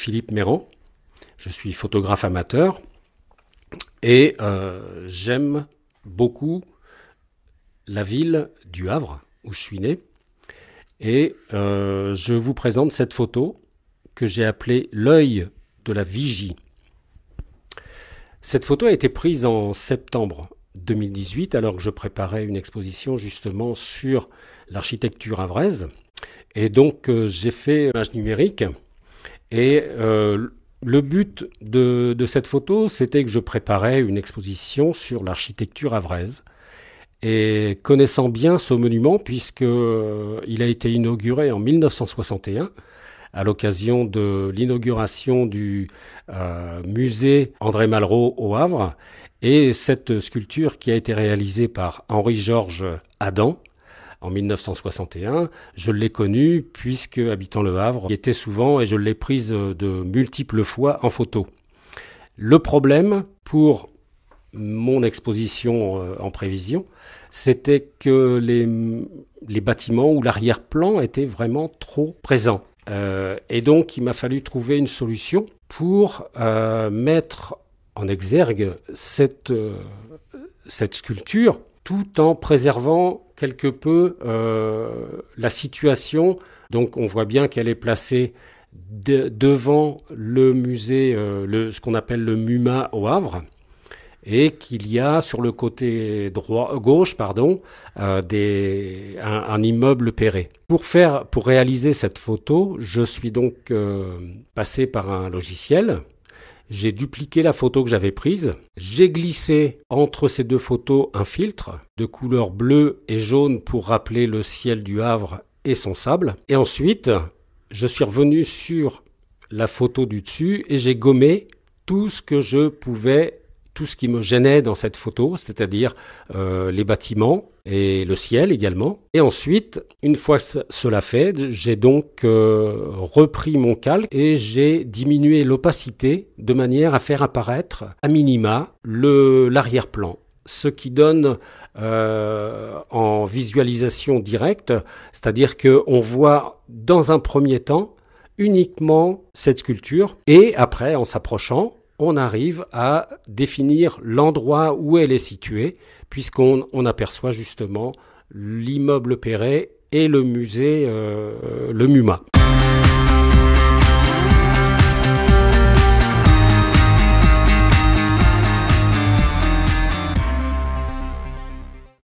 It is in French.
Philippe Méran, je suis photographe amateur et j'aime beaucoup la ville du Havre où je suis né. Et je vous présente cette photo que j'ai appelée l'œil de la vigie. Cette photo a été prise en septembre 2018 alors que je préparais une exposition justement sur l'architecture havraise. Et donc j'ai fait une image numérique et le but de cette photo, c'était que je préparais une exposition sur l'architecture havraise. Et connaissant bien ce monument, puisqu'il a été inauguré en 1961, à l'occasion de l'inauguration du musée André Malraux au Havre, et cette sculpture qui a été réalisée par Henri-Georges Adam en 1961, je l'ai connue puisque, habitant le Havre, j'y étais souvent et je l'ai prise de multiples fois en photo. Le problème pour mon exposition en prévision, c'était que les bâtiments ou l'arrière-plan étaient vraiment trop présents. Et donc, il m'a fallu trouver une solution pour mettre en exergue cette sculpture tout en préservant quelque peu la situation. Donc, on voit bien qu'elle est placée devant le musée, ce qu'on appelle le MUMA au Havre, et qu'il y a sur le côté gauche, un immeuble Perret. Pour réaliser cette photo, je suis donc passé par un logiciel. J'ai dupliqué la photo que j'avais prise. J'ai glissé entre ces deux photos un filtre de couleur bleue et jaune pour rappeler le ciel du Havre et son sable. Et ensuite, je suis revenu sur la photo du dessus et j'ai gommé tout ce qui me gênait dans cette photo, c'est-à-dire les bâtiments et le ciel également. Et ensuite, une fois cela fait, j'ai donc repris mon calque et j'ai diminué l'opacité de manière à faire apparaître à minima l'arrière-plan. Ce qui donne en visualisation directe, c'est-à-dire qu'on voit dans un premier temps uniquement cette sculpture et après, en s'approchant, on arrive à définir l'endroit où elle est située, puisqu'on aperçoit justement l'immeuble Perret et le musée, le MUMA.